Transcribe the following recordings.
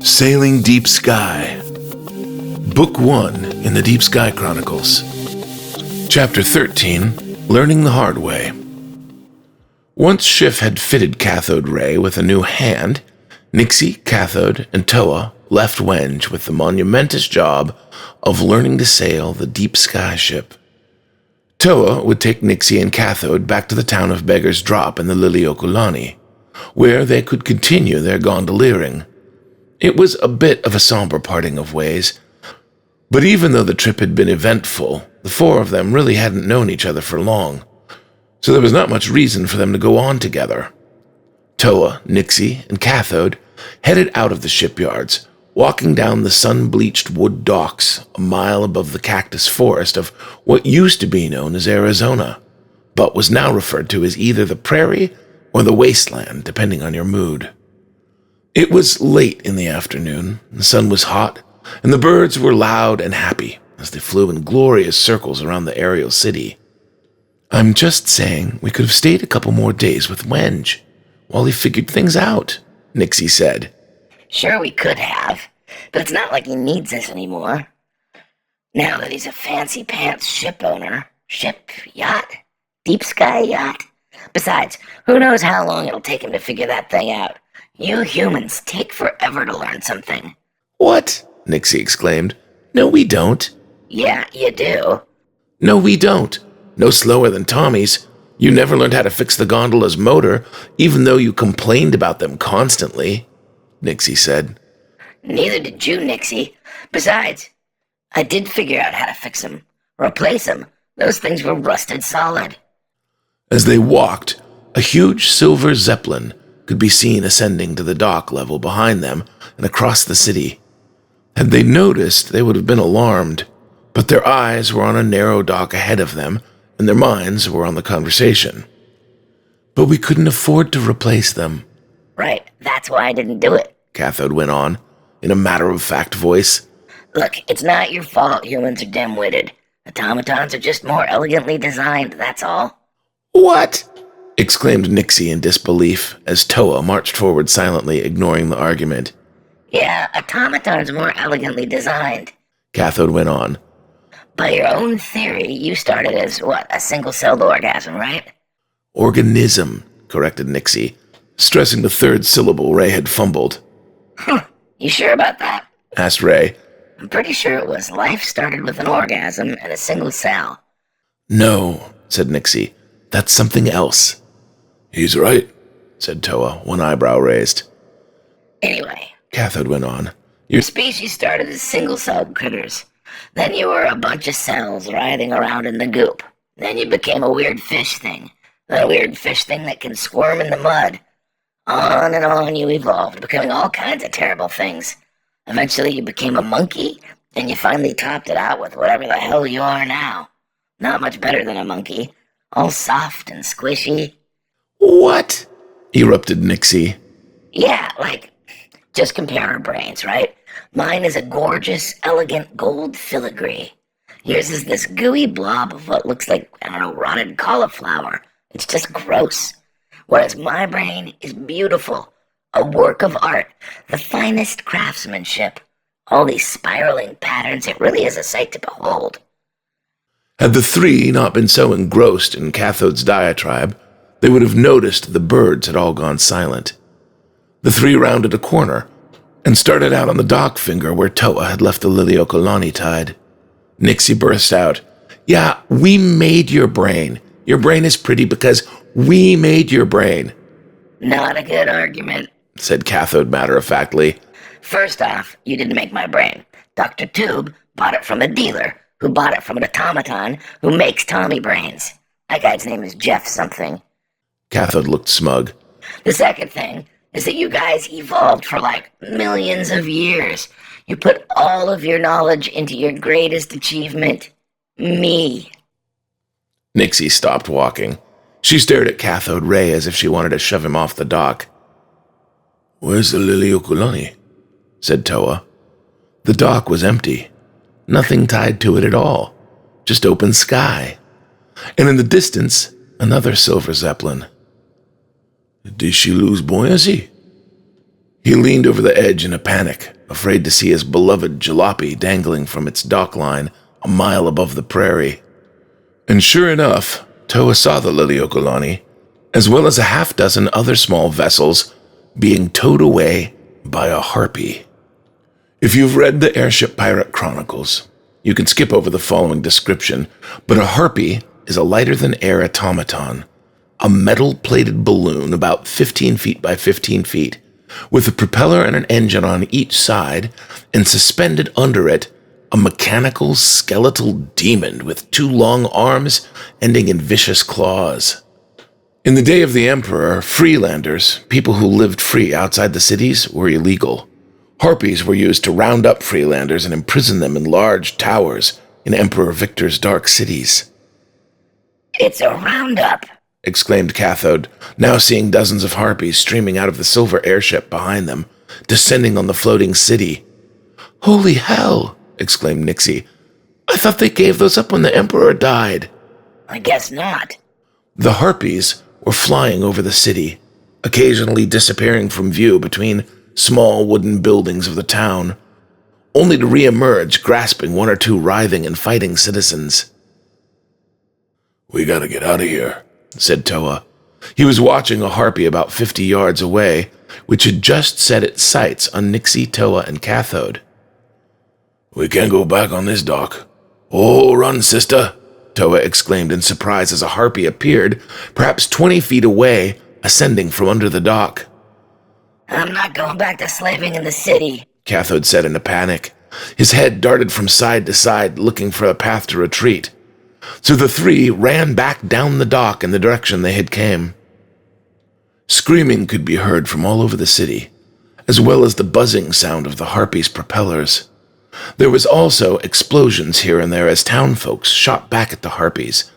Sailing Deep Sky. Book 1 in the Deep Sky Chronicles. Chapter 13, Learning the Hard Way. Once Schiff had fitted Cathode Ray with a new hand, Nixie, Cathode, and Toa left Wenge with the monumentous job of learning to sail the Deep Sky ship. Toa would take Nixie and Cathode back to the town of Beggar's Drop in the Liliokulani, where they could continue their gondoliering. It was a bit of a somber parting of ways, but even though the trip had been eventful, the four of them really hadn't known each other for long, so there was not much reason for them to go on together. Toa, Nixie, and Cathode headed out of the shipyards, walking down the sun-bleached wood docks a mile above the cactus forest of what used to be known as Arizona, but was now referred to as either the prairie or the wasteland, depending on your mood. It was late in the afternoon, the sun was hot, and the birds were loud and happy as they flew in glorious circles around the aerial city. "I'm just saying we could have stayed a couple more days with Wenge while he figured things out," Nixie said. "Sure we could have, but it's not like he needs us anymore. Now that he's a fancy-pants ship owner. Ship? Yacht? Deep Sky Yacht? Besides, who knows how long it'll take him to figure that thing out. You humans take forever to learn something." "What?" Nixie exclaimed. "No, we don't." "Yeah, you do." "No, we don't. No slower than Tommy's. You never learned how to fix the gondola's motor, even though you complained about them constantly," Nixie said. "Neither did you, Nixie. Besides, I did figure out how to fix them. Replace them. Those things were rusted solid." As they walked, a huge silver zeppelin could be seen ascending to the dock level behind them and across the city. Had they noticed, they would have been alarmed, but their eyes were on a narrow dock ahead of them, and their minds were on the conversation. "But we couldn't afford to replace them." "Right, that's why I didn't do it," Cathode went on, in a matter-of-fact voice. "Look, it's not your fault humans are dim-witted. Automatons are just more elegantly designed, that's all." "What?" exclaimed Nixie in disbelief as Toa marched forward silently, ignoring the argument. "Yeah, automatons are more elegantly designed." Cathode went on. "By your own theory, you started as, a single-celled orgasm, right?" "Organism," corrected Nixie, stressing the third syllable Ray had fumbled. "You sure about that?" asked Ray. "I'm pretty sure it was life started with an orgasm and a single cell." "No," said Nixie. "That's something else." "He's right," said Toa, one eyebrow raised. "Anyway," Cathode went on, "your species started as single-celled critters. Then you were a bunch of cells writhing around in the goop. Then you became a weird fish thing. A weird fish thing that can squirm in the mud. On and on you evolved, becoming all kinds of terrible things. Eventually you became a monkey, and you finally topped it out with whatever the hell you are now. Not much better than a monkey. All soft and squishy." "What?" erupted Nixie. "Yeah, just compare our brains, right? Mine is a gorgeous, elegant gold filigree. Yours is this gooey blob of what looks like, rotted cauliflower. It's just gross. Whereas my brain is beautiful, a work of art, the finest craftsmanship. All these spiraling patterns, it really is a sight to behold." Had the three not been so engrossed in Cathode's diatribe, they would have noticed the birds had all gone silent. The three rounded a corner and started out on the dock finger where Toa had left the Liliokulani tied. Nixie burst out, "Yeah, we made your brain. Your brain is pretty because we made your brain." "Not a good argument," said Cathode matter-of-factly. "First off, you didn't make my brain. Dr. Tube bought it from a dealer who bought it from an automaton who makes Tommy brains. That guy's name is Jeff something." Cathode looked smug. "The second thing is that you guys evolved for millions of years. You put all of your knowledge into your greatest achievement, me." Nixie stopped walking. She stared at Cathode Ray as if she wanted to shove him off the dock. "Where's the Liliokulani?" said Toa. The dock was empty. Nothing tied to it at all. Just open sky. And in the distance, another silver zeppelin. "Did she lose buoyancy?" He leaned over the edge in a panic, afraid to see his beloved jalopy dangling from its dock line a mile above the prairie. And sure enough, Toa saw the Liliuokalani, as well as a half-dozen other small vessels being towed away by a harpy. If you've read the Airship Pirate Chronicles, you can skip over the following description, but a harpy is a lighter-than-air automaton, a metal-plated balloon about 15 feet by 15 feet, with a propeller and an engine on each side, and suspended under it, a mechanical skeletal demon with 2 long arms ending in vicious claws. In the day of the Emperor, freelanders, people who lived free outside the cities, were illegal. Harpies were used to round up freelanders and imprison them in large towers in Emperor Victor's dark cities. It's a roundup, exclaimed Cathode, now seeing dozens of harpies streaming out of the silver airship behind them, descending on the floating city. Holy hell, exclaimed Nixie. I thought they gave those up when the Emperor died. I guess not. The harpies were flying over the city, occasionally disappearing from view between small wooden buildings of the town, only to re-emerge grasping 1 or 2 writhing and fighting citizens. We gotta get out of here, said Toa. He was watching a harpy about 50 yards away, which had just set its sights on Nixie, Toa, and Cathode. We can't go back on this dock. Oh, run, sister, Toa exclaimed in surprise as a harpy appeared, perhaps 20 feet away, ascending from under the dock. I'm not going back to slaving in the city, Cathode said in a panic. His head darted from side to side, looking for a path to retreat. So the 3 ran back down the dock in the direction they had came. Screaming could be heard from all over the city, as well as the buzzing sound of the harpies' propellers. There was also explosions here and there as townfolks shot back at the harpies,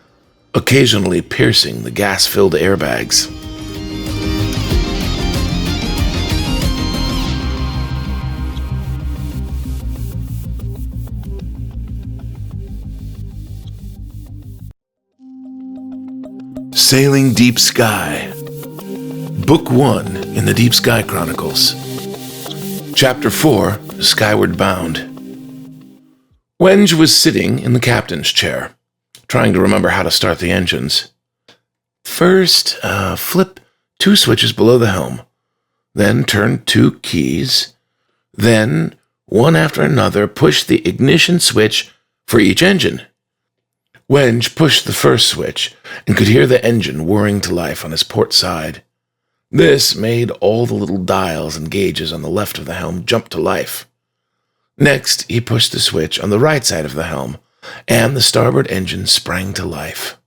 occasionally piercing the gas-filled airbags. Sailing Deep Sky. Book 1 in the Deep Sky Chronicles. Chapter 4, Skyward Bound. Wenge was sitting in the captain's chair, trying to remember how to start the engines. First, flip 2 switches below the helm, then turn 2 keys, then, one after another, push the ignition switch for each engine. Wenge pushed the first switch and could hear the engine whirring to life on his port side. This made all the little dials and gauges on the left of the helm jump to life. Next, he pushed the switch on the right side of the helm, and the starboard engine sprang to life.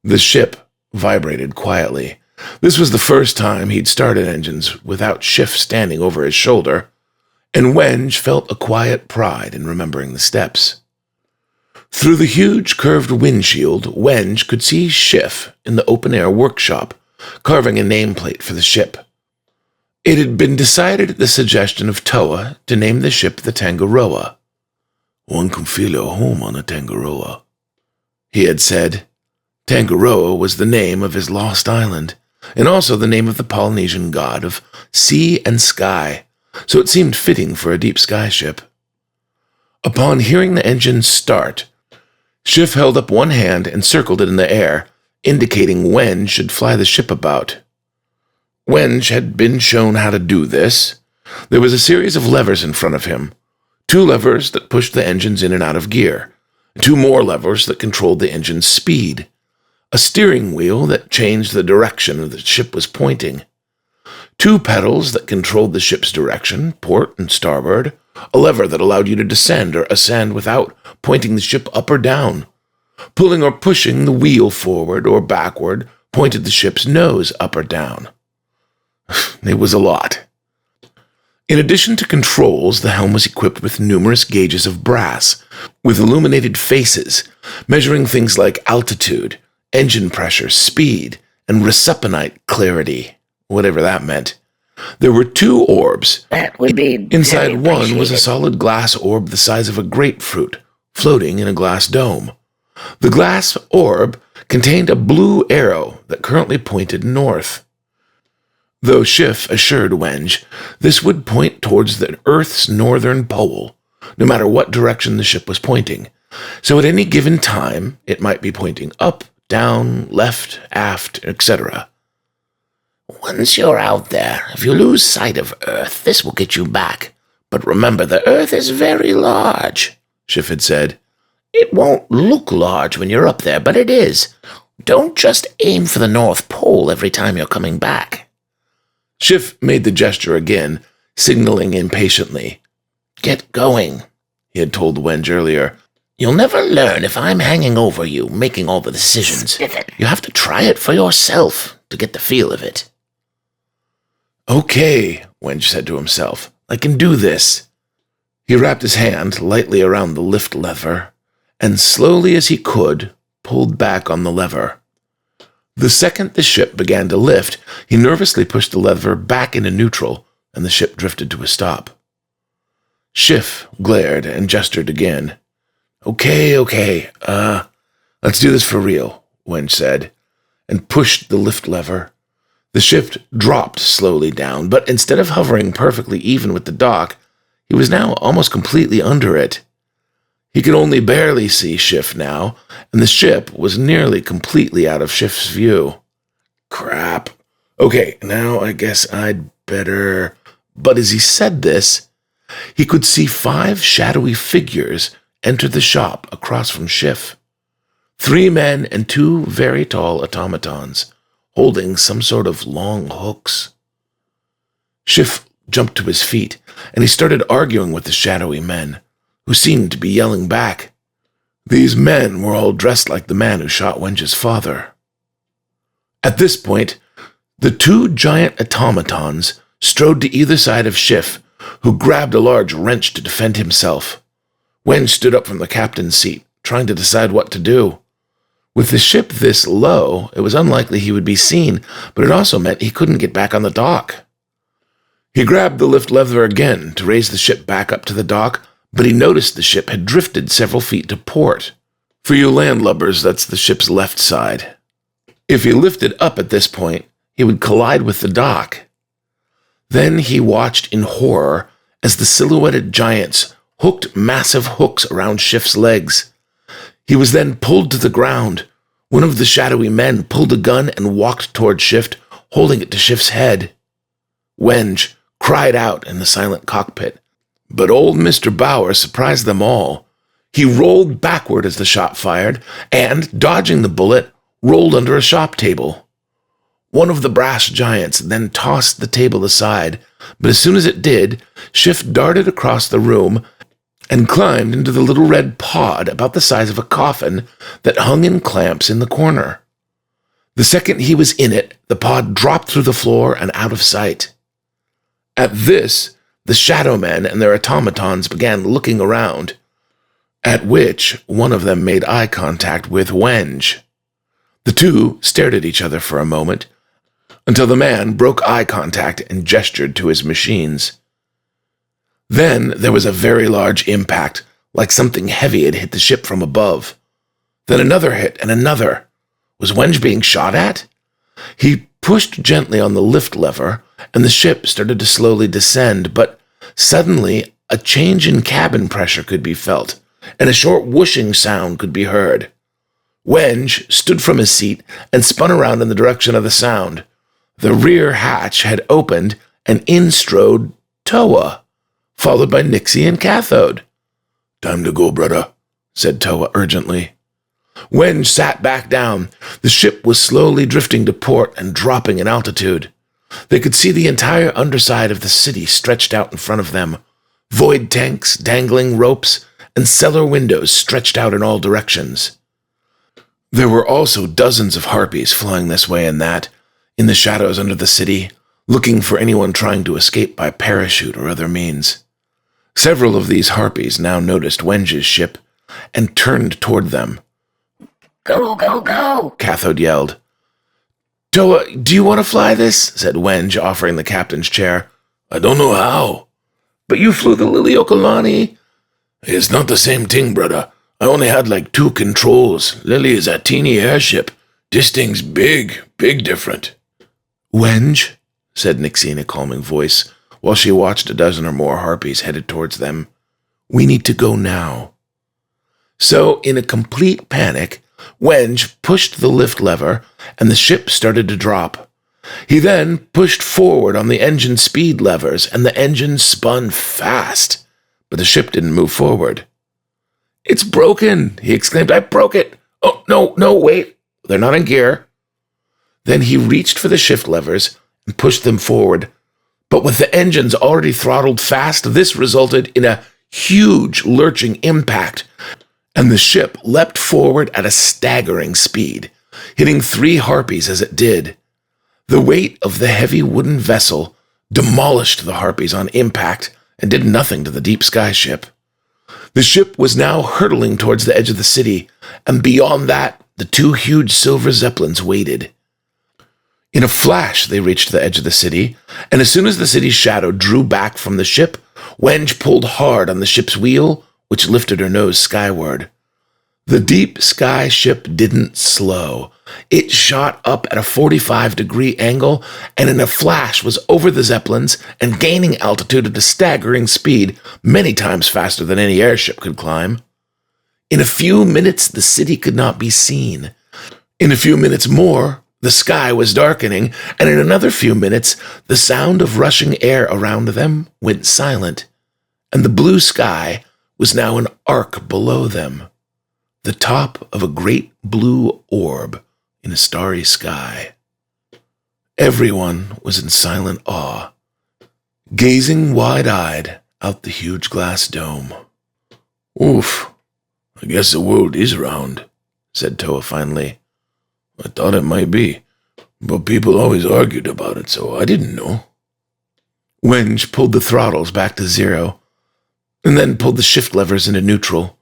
The ship vibrated quietly. This was the first time he'd started engines without Schiff standing over his shoulder, and Wenge felt a quiet pride in remembering the steps. Through the huge curved windshield, Wenge could see Schiff in the open-air workshop, carving a nameplate for the ship. It had been decided at the suggestion of Toa to name the ship the Tangaroa. One can feel at home on a Tangaroa, he had said. Tangaroa was the name of his lost island, and also the name of the Polynesian god of sea and sky, so it seemed fitting for a deep sky ship. Upon hearing the engine start, Schiff held up one hand and circled it in the air, indicating Wenge should fly the ship about. Wenge had been shown how to do this. There was a series of levers in front of him, 2 levers that pushed the engines in and out of gear, 2 more levers that controlled the engine's speed, a steering wheel that changed the direction the ship was pointing, 2 pedals that controlled the ship's direction, port and starboard, a lever that allowed you to descend or ascend without pointing the ship up or down. Pulling or pushing the wheel forward or backward pointed the ship's nose up or down. It was a lot. In addition to controls, the helm was equipped with numerous gauges of brass, with illuminated faces, measuring things like altitude, engine pressure, speed, and resuppinite clarity, whatever that meant. There were 2 orbs. That would be Inside one was a solid glass orb the size of a grapefruit, floating in a glass dome. The glass orb contained a blue arrow that currently pointed north. though Schiff assured Wenge this would point towards the Earth's northern pole, no matter what direction the ship was pointing. So at any given time, it might be pointing up, down, left, aft, etc. Once you're out there, if you lose sight of Earth, this will get you back. But remember, the Earth is very large, Schiff had said. It won't look large when you're up there, but it is. Don't just aim for the North Pole every time you're coming back. Schiff made the gesture again, signaling impatiently. Get going, he had told Wenge earlier. You'll never learn if I'm hanging over you, making all the decisions. You have to try it for yourself to get the feel of it. Okay, Wenge said to himself. I can do this. He wrapped his hand lightly around the lift lever, and slowly as he could, pulled back on the lever. The second the ship began to lift, he nervously pushed the lever back into neutral, and the ship drifted to a stop. Schiff glared and gestured again. Okay, let's do this for real, Wenge said, and pushed the lift lever. The ship dropped slowly down, but instead of hovering perfectly even with the dock, he was now almost completely under it. He could only barely see Schiff now, and the ship was nearly completely out of Schiff's view. Crap. Okay, now I guess I'd better... But as he said this, he could see 5 shadowy figures enter the shop across from Schiff. 3 men and 2 very tall automatons, holding some sort of long hooks. Schiff jumped to his feet, and he started arguing with the shadowy men, who seemed to be yelling back. These men were all dressed like the man who shot Wenge's father. At this point, the 2 giant automatons strode to either side of Schiff, who grabbed a large wrench to defend himself. Wenge stood up from the captain's seat, trying to decide what to do. With the ship this low, it was unlikely he would be seen, but it also meant he couldn't get back on the dock. He grabbed the lift lever again to raise the ship back up to the dock, but he noticed the ship had drifted several feet to port. For you landlubbers, that's the ship's left side. If he lifted up at this point, he would collide with the dock. Then he watched in horror as the silhouetted giants hooked massive hooks around Schiff's legs. He was then pulled to the ground. One of the shadowy men pulled a gun and walked toward Schiff, holding it to Schiff's head. Wenge cried out in the silent cockpit, but old Mr. Bauer surprised them all. He rolled backward as the shot fired, and, dodging the bullet, rolled under a shop table. One of the brass giants then tossed the table aside, but as soon as it did, Schiff darted across the room and climbed into the little red pod about the size of a coffin that hung in clamps in the corner. The second he was in it, the pod dropped through the floor and out of sight. At this, the shadow men and their automatons began looking around, at which one of them made eye contact with Wenge. The 2 stared at each other for a moment, until the man broke eye contact and gestured to his machines. Then there was a very large impact, like something heavy had hit the ship from above. Then another hit and another. Was Wenge being shot at? He pushed gently on the lift lever, and the ship started to slowly descend, but suddenly a change in cabin pressure could be felt, and a short whooshing sound could be heard. Wenge stood from his seat and spun around in the direction of the sound. The rear hatch had opened, and in strode Toa, followed by Nixie and Cathode. "Time to go, brother," said Toa urgently. Wenge sat back down. The ship was slowly drifting to port and dropping in altitude. They could see the entire underside of the city stretched out in front of them. Void tanks, dangling ropes, and cellar windows stretched out in all directions. There were also dozens of harpies flying this way and that, in the shadows under the city, looking for anyone trying to escape by parachute or other means. Several of these harpies now noticed Wenge's ship and turned toward them. "Go, go, go!" Cathode yelled. "Toa, do you want to fly this?" said Wenge, offering the captain's chair. "I don't know how." "But you flew the Liliokolani." "It's not the same thing, brother. I only had like 2 controls. Lily is a teeny airship. This thing's big, big different." "Wenge," said Nixie in a calming voice, while she watched a dozen or more harpies headed towards them. "We need to go now." So, in a complete panic, Wenge pushed the lift lever, and the ship started to drop. He then pushed forward on the engine speed levers, and the engine spun fast, but the ship didn't move forward. "It's broken!" he exclaimed. "I broke it! Oh, no, wait! They're not in gear." Then he reached for the shift levers and pushed them forward. But with the engines already throttled fast, this resulted in a huge lurching impact, and the ship leapt forward at a staggering speed, hitting 3 harpies as it did. The weight of the heavy wooden vessel demolished the harpies on impact and did nothing to the deep sky ship. The ship was now hurtling towards the edge of the city, and beyond that, the 2 huge silver zeppelins waited. In a flash, they reached the edge of the city, and as soon as the city's shadow drew back from the ship, Wenge pulled hard on the ship's wheel, which lifted her nose skyward. The deep sky ship didn't slow. It shot up at a 45-degree angle, and in a flash was over the zeppelins and gaining altitude at a staggering speed, many times faster than any airship could climb. In a few minutes, the city could not be seen. In a few minutes more, the sky was darkening, and in another few minutes, the sound of rushing air around them went silent, and the blue sky was now an arc below them, the top of a great blue orb in a starry sky. Everyone was in silent awe, gazing wide-eyed out the huge glass dome. "Oof, I guess the world is round," said Toa finally. "I thought it might be, but people always argued about it, so I didn't know." Wenge pulled the throttles back to 0, and then pulled the shift levers into neutral.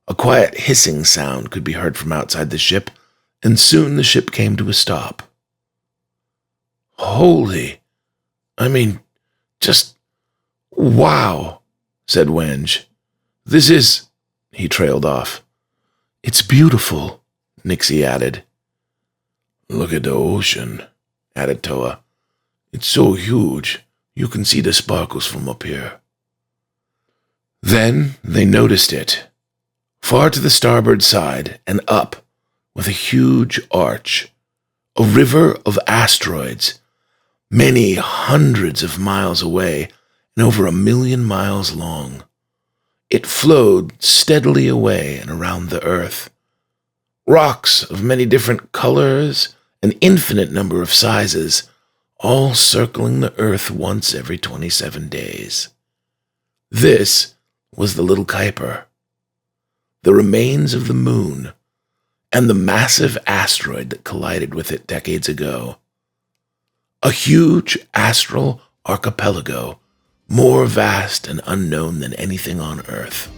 A quiet hissing sound could be heard from outside the ship, and soon the ship came to a stop. Just wow, said Wenge. "This is—" he trailed off. "It's beautiful," Nixie added. "Look at the ocean," added Toa. "It's so huge, you can see the sparkles from up here." Then they noticed it. Far to the starboard side and up, with a huge arch, a river of asteroids, many hundreds of miles away and over 1,000,000 miles long. It flowed steadily away and around the earth. Rocks of many different colors, an infinite number of sizes, all circling the earth once every 27 days. This was the Little Kuiper, the remains of the moon, and the massive asteroid that collided with it decades ago. A huge astral archipelago, more vast and unknown than anything on Earth.